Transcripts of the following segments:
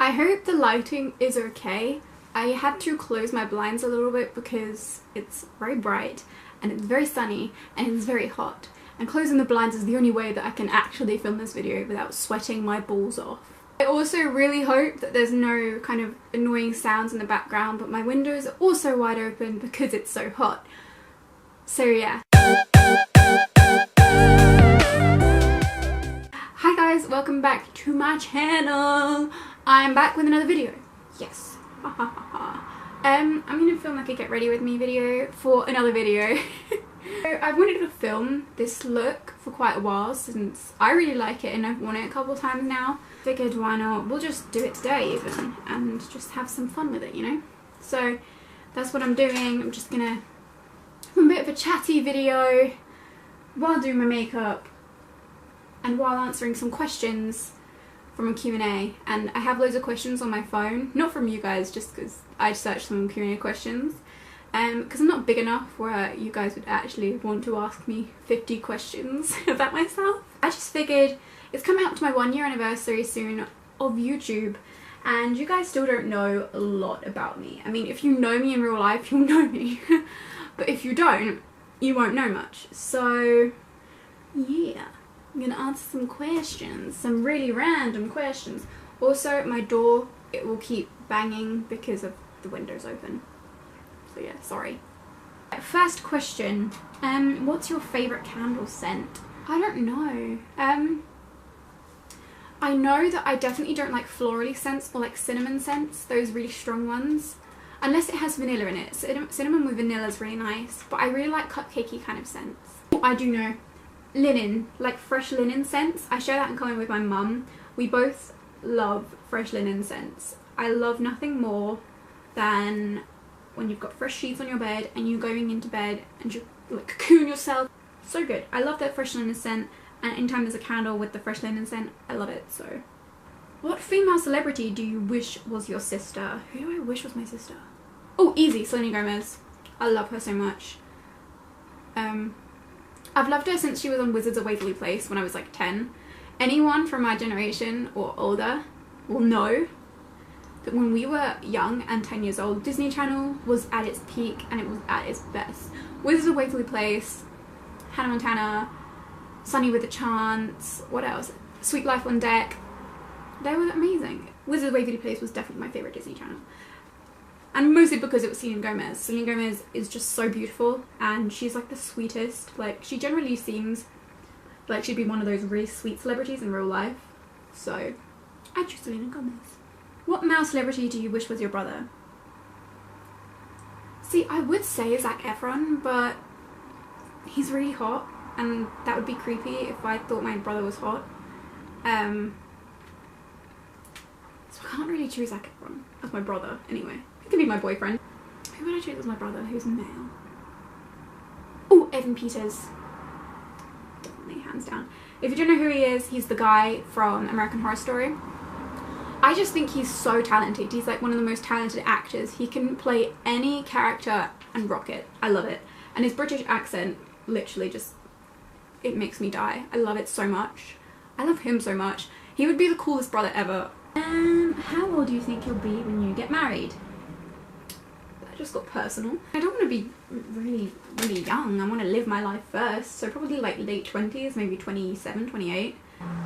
I hope the lighting is okay. I had to close my blinds a little bit because it's very bright and it's very sunny and it's very hot. And closing the blinds is the only way that I can actually film this video without sweating my balls off. I also really hope that there's no kind of annoying sounds in the background, but my windows are also wide open because it's so hot. So yeah. Hi guys, welcome back to my channel. I'm back with another video. Yes. I'm gonna film like a get ready with me video for another video. So I've wanted to film this look for quite a while since I really like it and I've worn it a couple times now. Figured why not, we'll just do it today even and just have some fun with it, you know? So that's what I'm doing. I'm just gonna film a bit of a chatty video while doing my makeup and while answering some questions from a Q&A. And I have loads of questions on my phone, not from you guys, just because I searched some Q&A questions. Because I'm not big enough where you guys would actually want to ask me 50 questions about myself. I just figured it's coming up to my 1 year anniversary soon of YouTube and you guys still don't know a lot about me. I mean, if you know me in real life, you'll know me. But if you don't, you won't know much. So yeah, I'm gonna answer some questions, some really random questions. Also, my door, it will keep banging because of the windows open. So yeah, sorry. First question, what's your favourite candle scent? I don't know. I know that I definitely don't like florally scents or like cinnamon scents, those really strong ones. Unless it has vanilla in it. Cinnamon with vanilla is really nice, but I really like cupcakey kind of scents. I do know. Linen, like fresh linen scents. I share that in common with my mum. We both love fresh linen scents. I love nothing more than when you've got fresh sheets on your bed and you're going into bed and you like cocoon yourself. So good. I love that fresh linen scent, and anytime there's a candle with the fresh linen scent, I love it. So what female celebrity do you wish was your sister? Who do I wish was my sister? Oh, easy, Selena Gomez. I love her so much. I've loved her since she was on Wizards of Waverly Place when I was like 10. Anyone from my generation or older will know that when we were young and 10 years old, Disney Channel was at its peak and it was at its best. Wizards of Waverly Place, Hannah Montana, Sunny with a Chance, what else? Sweet Life on Deck. They were amazing. Wizards of Waverly Place was definitely my favourite Disney Channel. And mostly because it was Selena Gomez. Selena Gomez is just so beautiful and she's like the sweetest. Like, she generally seems like she'd be one of those really sweet celebrities in real life. So I choose Selena Gomez. What male celebrity do you wish was your brother? See, I would say Zac Efron, but he's really hot and that would be creepy if I thought my brother was hot. So I can't really choose Zac Efron as my brother anyway. He could be my boyfriend. Who would I choose as my brother who's male? Oh, Evan Peters. Definitely, hands down. If you don't know who he is, he's the guy from American Horror Story. I just think he's so talented. He's like one of the most talented actors. He can play any character and rock it. I love it. And his British accent literally just, it makes me die. I love it so much. I love him so much. He would be the coolest brother ever. How old do you think you'll be when you get married? That just got personal. I don't want to be really young. I want to live my life first. So probably like late 20s, maybe 27, 28.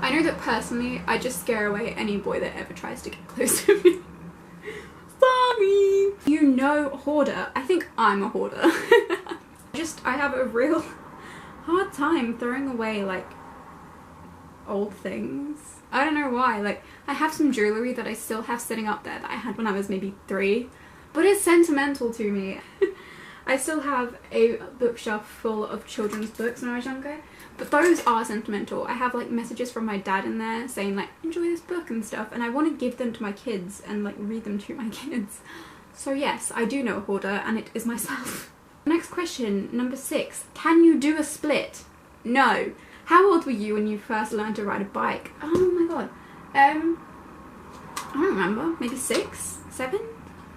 I know that personally, I just scare away any boy that ever tries to get close to me. Sorry! You know, hoarder. I think I'm a hoarder. I have a real hard time throwing away like old things. I don't know why. Like, I have some jewellery that I still have sitting up there that I had when I was maybe 3. But it's sentimental to me. I still have a bookshelf full of children's books when I was younger. But those are sentimental. I have like messages from my dad in there saying like, enjoy this book and stuff. And I want to give them to my kids and like read them to my kids. So yes, I do know a hoarder and it is myself. Next question, number 6. Can you do a split? No. How old were you when you first learned to ride a bike? Oh my god. I don't remember. Maybe 6? 7?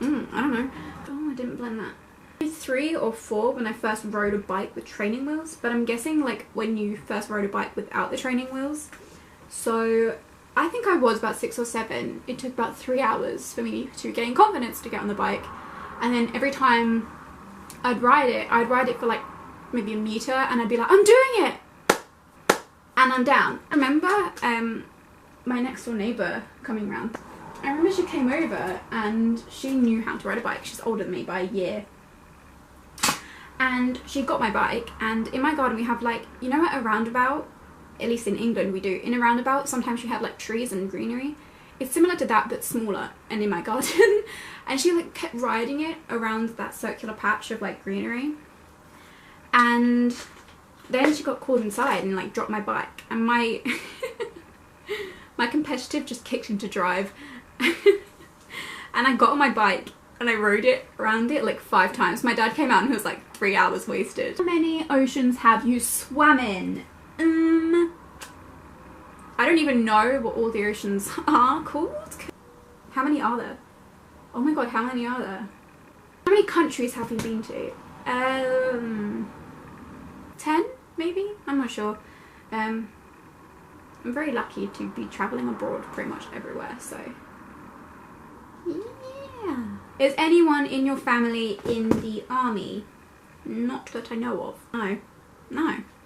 I don't know. Oh, I didn't blend that. 3 or 4 when I first rode a bike with training wheels, but I'm guessing like when you first rode a bike without the training wheels. So I think I was about 6 or 7. It took about 3 hours for me to gain confidence to get on the bike. And then every time I'd ride it for like maybe a meter, and I'd be like, I'm doing it! And I'm down. I remember my next door neighbour coming round. I remember she came over and she knew how to ride a bike. She's older than me by a year. And she got my bike, and in my garden we have, like, you know, at a roundabout, at least in England we do, in a roundabout sometimes you have like trees and greenery. It's similar to that but smaller, and in my garden. And she like kept riding it around that circular patch of like greenery, and then she got called inside and like dropped my bike, and my my competitive just kicked into drive. And I got on my bike and I rode it around it like 5 times. My dad came out and he was like, 3 hours wasted. How many oceans have you swam in? I don't even know what all the oceans are called. How many are there? Oh my god, how many are there? How many countries have you been to? 10 maybe? I'm not sure. I'm very lucky to be travelling abroad pretty much everywhere, so yeah. Is anyone in your family in the army? Not that I know of. No.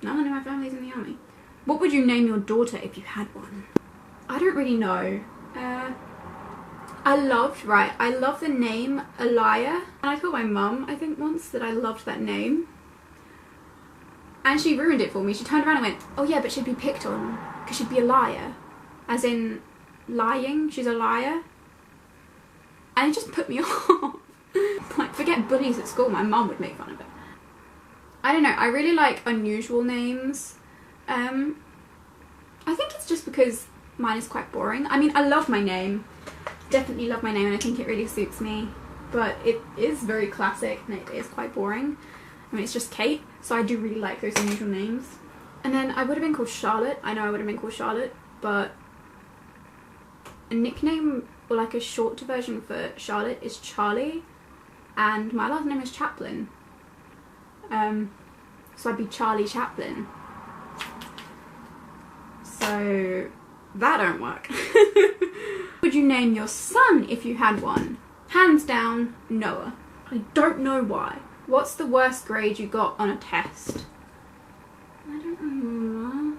No one in my family is in the army. What would you name your daughter if you had one? I don't really know. I love the name Elia. And I told my mum, I think once, that I loved that name. And she ruined it for me. She turned around and went, oh yeah, but she'd be picked on because she'd be a liar. As in lying, she's a liar. And it just put me off. Like, forget bullies at school, my mum would make fun of it. I don't know, I really like unusual names. I think it's just because mine is quite boring. I mean, I love my name. Definitely love my name, and I think it really suits me. But it is very classic and it is quite boring. I mean, it's just Kate, so I do really like those unusual names. And then I would have been called Charlotte. I know I would have been called Charlotte, but a nickname, or like a short version for Charlotte, is Charlie. And my last name is Chaplin. So I'd be Charlie Chaplin. So that don't work. Would you name your son if you had one? Hands down, Noah. I don't know why. What's the worst grade you got on a test? I don't know.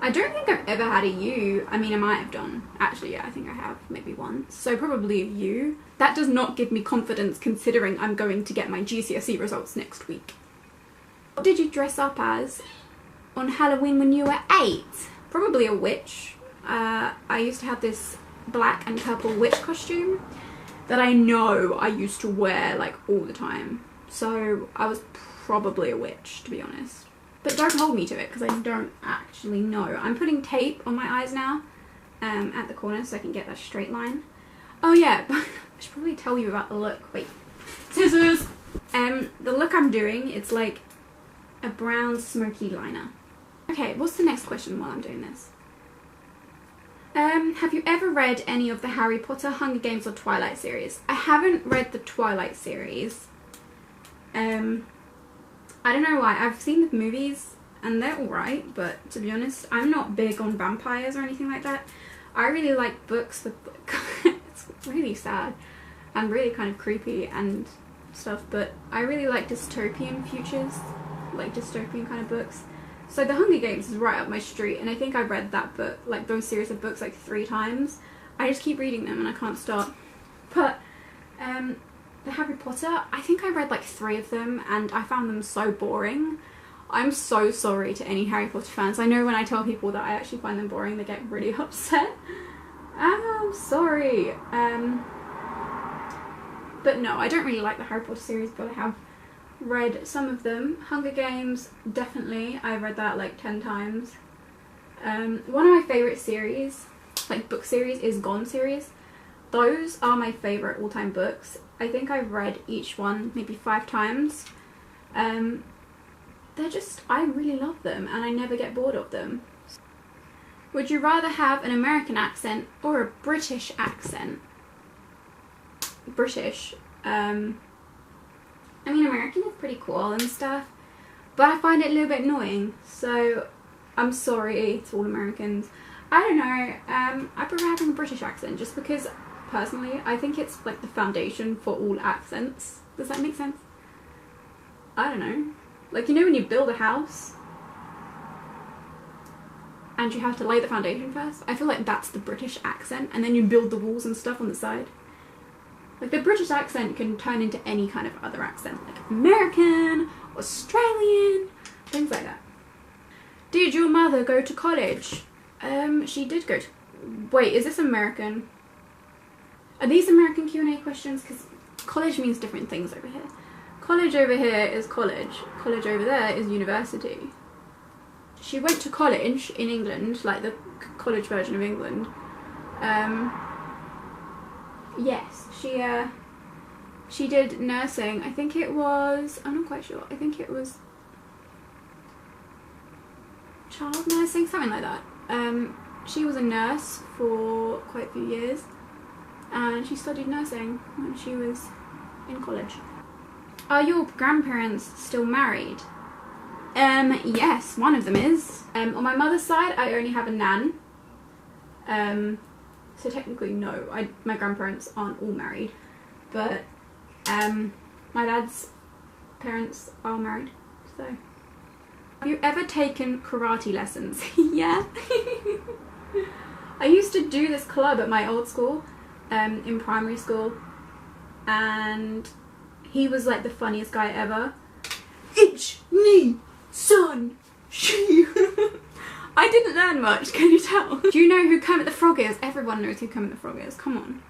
I don't think I've ever had a U. I mean, I might have done. Actually, yeah, I think I have. Maybe once. So probably a U. That does not give me confidence considering I'm going to get my GCSE results next week. What did you dress up as on Halloween when you were 8? Probably a witch. I used to have this black and purple witch costume that I know I used to wear like all the time. So I was probably a witch, to be honest. But don't hold me to it because I don't actually know. I'm putting tape on my eyes now at the corner so I can get that straight line. Oh yeah, I should probably tell you about the look. Wait, scissors! The look I'm doing, it's like a brown smoky liner. Okay, what's the next question while I'm doing this? Have you ever read any of the Harry Potter, Hunger Games or Twilight series? I haven't read the Twilight series. I don't know why. I've seen the movies and they're alright, but to be honest, I'm not big on vampires or anything like that. I really like books with... It's really sad and really kind of creepy and stuff, but I really like dystopian futures, like dystopian kind of books. So the Hunger Games is right up my street, and I think I've read that book, like those series of books, like 3 times. I just keep reading them and I can't stop. But the Harry Potter, I think I read like 3 of them and I found them so boring. I'm so sorry to any Harry Potter fans. I know when I tell people that I actually find them boring, they get really upset. I'm sorry. But no, I don't really like the Harry Potter series, but I have read some of them. Hunger Games, definitely. I read that like 10 times. One of my favourite series, like book series, is Gone series. Those are my favourite all-time books. I think I've read each one maybe 5 times. They're just, I really love them and I never get bored of them. Would you rather have an American accent or a British accent? British. I mean, American is pretty cool and stuff, but I find it a little bit annoying, so I'm sorry to all Americans. I don't know, I prefer having a British accent just because, personally, I think it's like the foundation for all accents. Does that make sense? I don't know. Like, you know when you build a house and you have to lay the foundation first? I feel like that's the British accent, and then you build the walls and stuff on the side. Like, the British accent can turn into any kind of other accent, like American, Australian, things like that. Did your mother go to college? She did go to... Wait, is this American? Are these American Q&A questions? Because college means different things over here. College over here is college. College over there is university. She went to college in England, like the college version of England. Yes, she did nursing. I think it was... I'm not quite sure. I think it was... child nursing, something like that. She was a nurse for quite a few years, and she studied nursing when she was in college. Are your grandparents still married? Yes, one of them is. On my mother's side, I only have a nan. So technically, no, my grandparents aren't all married, but my dad's parents are married, so. Have you ever taken karate lessons? Yeah. I used to do this club at my old school, in primary school, and he was like the funniest guy ever. Ich, ni, son, she. I didn't learn much, can you tell? Do you know who Kermit the Frog is? Everyone knows who Kermit the Frog is, come on.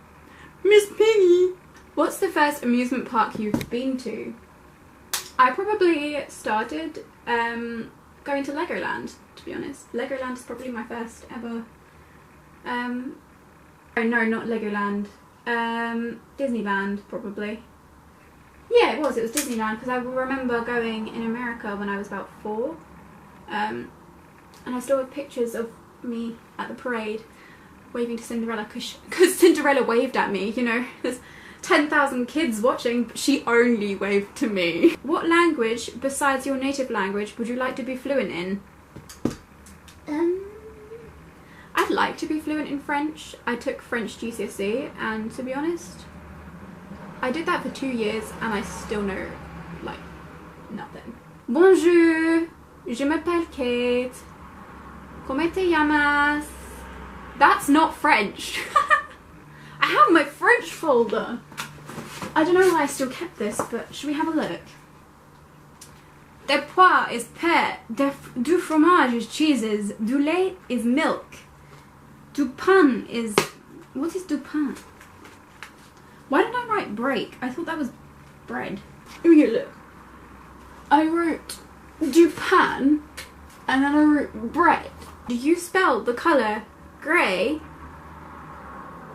Miss Piggy. What's the first amusement park you've been to? I probably started going to Legoland, to be honest. Legoland is probably my first ever. Oh no, not Legoland. Disneyland, probably. Yeah, it was Disneyland, because I remember going in America when I was about 4. And I still have pictures of me at the parade waving to Cinderella, because Cinderella waved at me, you know. There's 10,000 kids watching, but she only waved to me. What language besides your native language would you like to be fluent in? I'd like to be fluent in French. I took French GCSE, and to be honest, I did that for 2 years and I still know like nothing. Bonjour, je m'appelle Kate. Comment te llamas? That's not French. I have my French folder. I don't know why I still kept this, but should we have a look? Des pois is pear, du fromage is cheeses, du lait is milk, du pain is... What is du pain? Why did I write break? I thought that was bread. Let me get a look. I wrote du pain and then I wrote bread. Do you spell the colour grey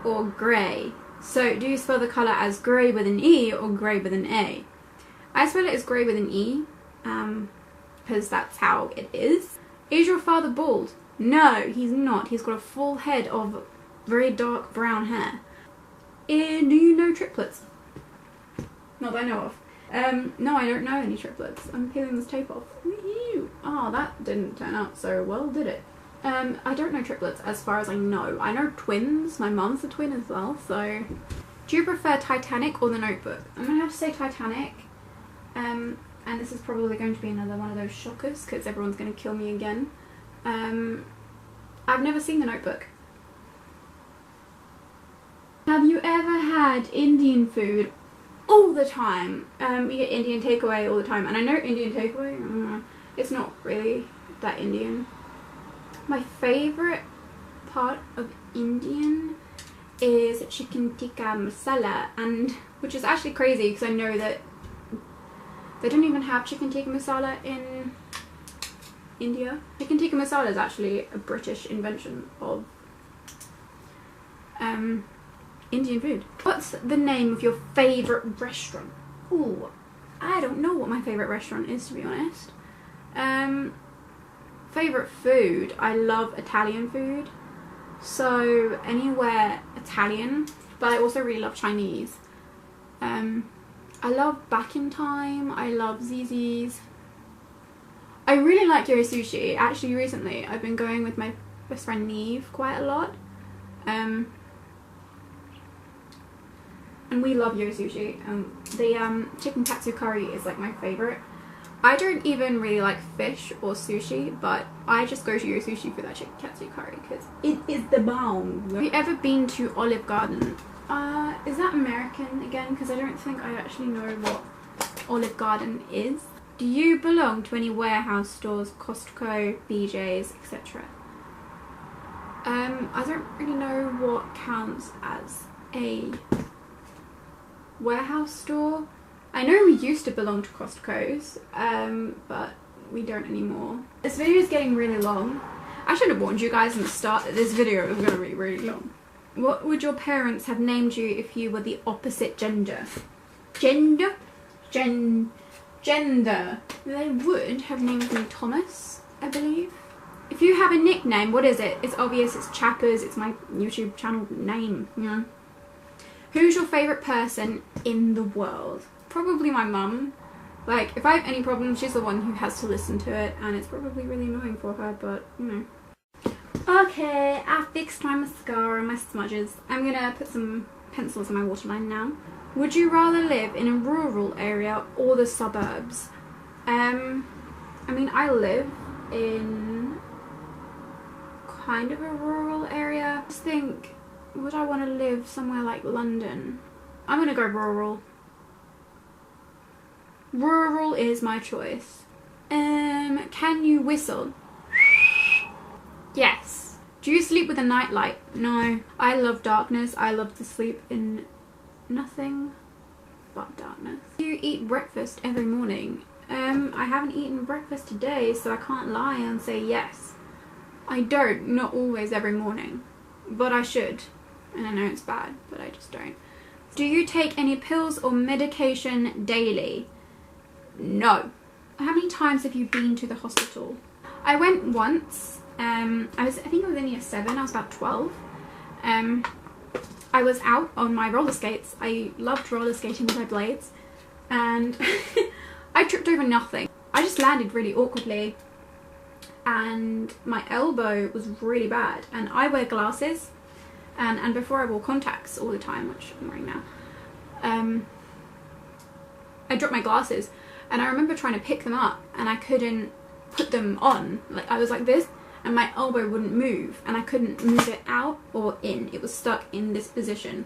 or grey? So do you spell the colour as grey with an E or grey with an A? I spell it as grey with an E, because that's how it is. Is your father bald? No, he's not. He's got a full head of very dark brown hair. Do you know triplets? Not that I know of. No, I don't know any triplets. I'm peeling this tape off. Oh, that didn't turn out so well, did it? I don't know triplets as far as I know. I know twins. My mum's a twin as well, so... Do you prefer Titanic or The Notebook? I'm gonna have to say Titanic. And this is probably going to be another one of those shockers, because everyone's gonna kill me again. I've never seen The Notebook. Have you ever had Indian food? All the time. We get Indian takeaway all the time, and I know Indian takeaway, it's not really that Indian. My favourite part of Indian is chicken tikka masala, and which is actually crazy because I know that they don't even have chicken tikka masala in India. Chicken tikka masala is actually a British invention of Indian food. What's the name of your favourite restaurant? Ooh, I don't know what my favourite restaurant is, to be honest. Favourite food? I love Italian food. So anywhere Italian, but I also really love Chinese. I love Back in Time. I love Zzz's. I I really like Yo Sushi. Actually, recently I've been going with my best friend Neve quite a lot. And we love Yo Sushi. The chicken katsu curry is like my favourite. I don't even really like fish or sushi, but I just go to Yo Sushi for that chicken katsu curry because it is the bomb. Have you ever been to Olive Garden? Is that American again? Because I don't think I actually know what Olive Garden is. Do you belong to any warehouse stores, Costco, BJ's, etc.? I don't really know what counts as a warehouse store. I know we used to belong to Costco's, but we don't anymore. This video is getting really long. I should have warned you guys in the start that this video was going to be really long. What would your parents have named you if you were the opposite gender? Gender? Gender. They would have named me Thomas, I believe. If you have a nickname, what is it? It's obvious, it's Chappers, it's my YouTube channel name, you know. Who's your favourite person in the world? Probably my mum. Like, if I have any problems, she's the one who has to listen to it, and it's probably really annoying for her, but, you know. Okay, I fixed my mascara and my smudges. I'm gonna put some pencils in my waterline now. Would you rather live in a rural area or the suburbs? I mean, I live in kind of a rural area. I just think, would I want to live somewhere like London? I'm gonna go rural. Rural is my choice. Can you whistle? Yes. Do you sleep with a nightlight? No. I love darkness. I love to sleep in nothing but darkness. Do you eat breakfast every morning? I haven't eaten breakfast today, so I can't lie and say yes. I don't. Not always every morning. But I should. And I know it's bad, but I just don't. Do you take any pills or medication daily? No. How many times have you been to the hospital? I went once. I think I was in year 7. I was about 12. I was out on my roller skates. I loved roller skating with my blades, and I tripped over nothing. I just landed really awkwardly, and my elbow was really bad. And I wear glasses, and before I wore contacts all the time, which I'm wearing now. I dropped my glasses, and I remember trying to pick them up, and I couldn't put them on. Like, I was like this, and my elbow wouldn't move, and I couldn't move it out or in. It was stuck in this position.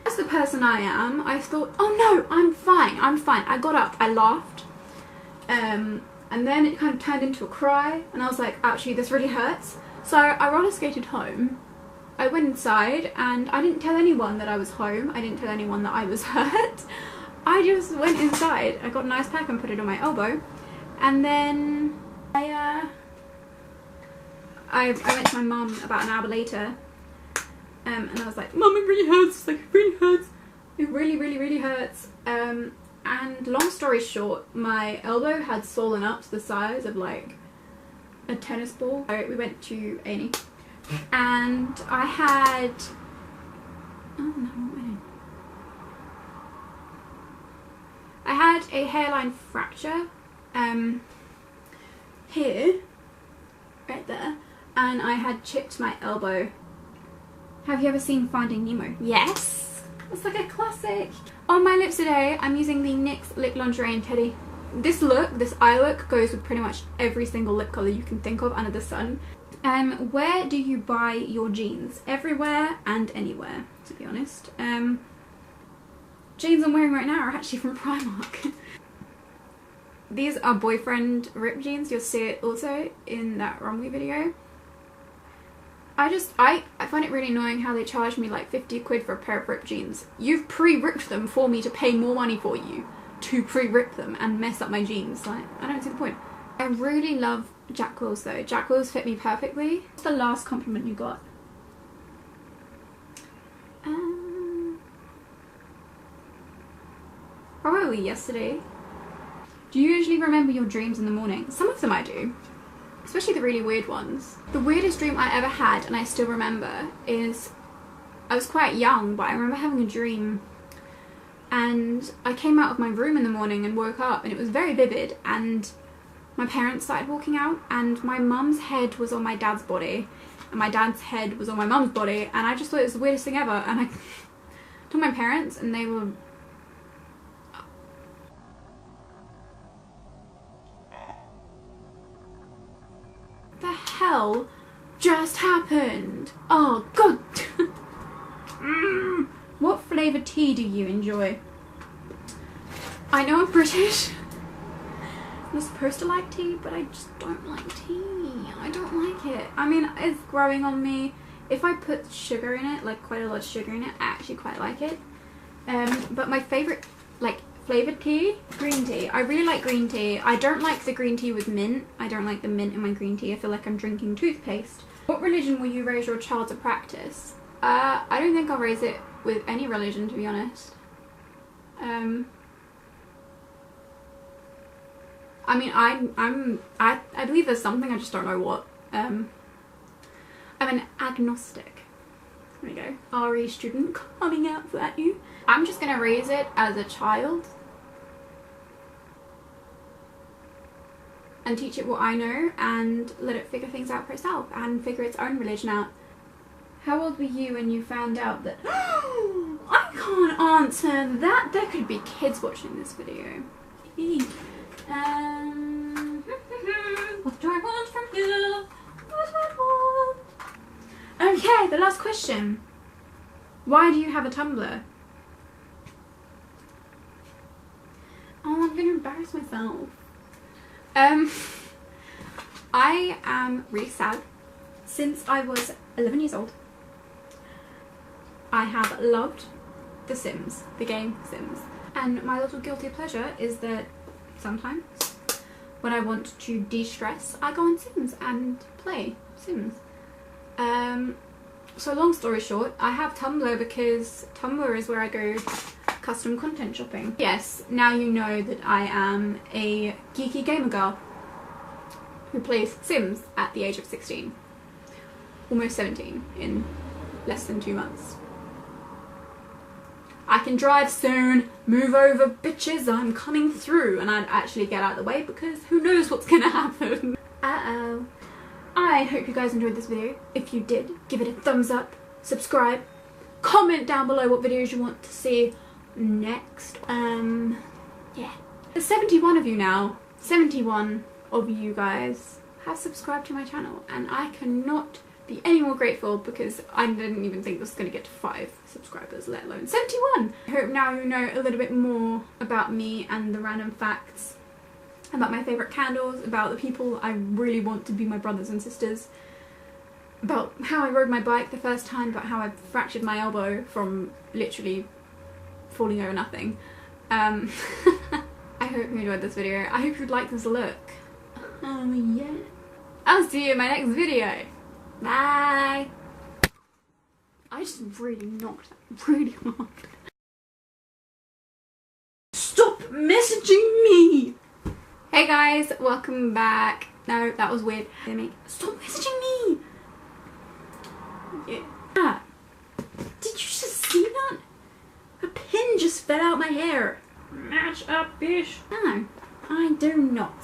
As the person I am, I thought, oh no, I'm fine, I'm fine. I got up, I laughed, and then it kind of turned into a cry, and I was like, actually, this really hurts. So I roller skated home. I went inside, and I didn't tell anyone that I was home. I didn't tell anyone that I was hurt. I just went inside. I got an ice pack and put it on my elbow, and then I went to my mum about an hour later, and I was like, Mum, it really hurts. Like, it really hurts. It really, really, really hurts. And long story short, my elbow had swollen up to the size of like a tennis ball. So we went to A&E, and I had, oh no, I had a hairline fracture here, right there, and I had chipped my elbow. Have you ever seen Finding Nemo? Yes! It's like a classic. On my lips today, I'm using the NYX Lip Lingerie in Teddy. This look, this eye look, goes with pretty much every single lip colour you can think of under the sun. Where do you buy your jeans? Everywhere and anywhere, to be honest. Jeans I'm wearing right now are actually from Primark. These are boyfriend ripped jeans. You'll see it also in that runway video. I find it really annoying how they charge me like 50 quid for a pair of ripped jeans. You've pre-ripped them for me to pay more money for you to pre-rip them and mess up my jeans. Like, I don't see the point. I really love Jack Wills though. Jack Wills fit me perfectly. What's the last compliment you got? Probably yesterday. Do you usually remember your dreams in the morning? Some of them I do. Especially the really weird ones. The weirdest dream I ever had, and I still remember, is I was quite young, but I remember having a dream, and I came out of my room in the morning and woke up, and it was very vivid, and my parents started walking out, and my mum's head was on my dad's body and my dad's head was on my mum's body, and I just thought it was the weirdest thing ever. And I told my parents and they were... the hell just happened? Oh god. What flavour tea do you enjoy? I know I'm British. I'm supposed to like tea, but I just don't like tea. I don't like it. I mean, it's growing on me. If I put sugar in it, like quite a lot of sugar in it, I actually quite like it. But my favourite, like, flavoured tea? Green tea. I really like green tea. I don't like the green tea with mint. I don't like the mint in my green tea. I feel like I'm drinking toothpaste. What religion will you raise your child to practice? I don't think I'll raise it with any religion, to be honest. I mean, I believe there's something, I just don't know what. I'm an agnostic. There we go. RE student coming out at you. I'm just gonna raise it as a child and teach it what I know and let it figure things out for itself and figure its own religion out. How old were you when you found out that... I can't answer that. There could be kids watching this video. What do I want from you? What I want? Okay, the last question. Why do you have a Tumblr? Oh, I'm gonna embarrass myself. I am really sad. Since I was 11 years old, I have loved The Sims, the game Sims. And my little guilty pleasure is that sometimes when I want to de-stress, I go on Sims and play Sims. So long story short, I have Tumblr because Tumblr is where I go custom content shopping. Yes, now you know that I am a geeky gamer girl who plays Sims at the age of 16. Almost 17 in less than 2 months. I can drive soon, move over bitches, I'm coming through, and I'd actually get out of the way because who knows what's gonna happen. Uh-oh. I hope you guys enjoyed this video. If you did, give it a thumbs up, subscribe, comment down below what videos you want to see next. Yeah. There's 71 of you now. 71 of you guys have subscribed to my channel, and I cannot be any more grateful because I didn't even think this was going to get to 5 subscribers, let alone 71. I hope now you know a little bit more about me and the random facts, about my favourite candles, about the people I really want to be my brothers and sisters, about how I rode my bike the first time, about how I fractured my elbow from literally falling over nothing. I hope you enjoyed this video. I hope you'd like this look. Oh yeah. I'll see you in my next video. Bye! I just really knocked that really hard. Stop messaging me! Hey guys, welcome back. No, that was weird. Stop messaging me! Yeah. Did you just see that? A pin just fell out my hair. Match up, bitch. No, I do not.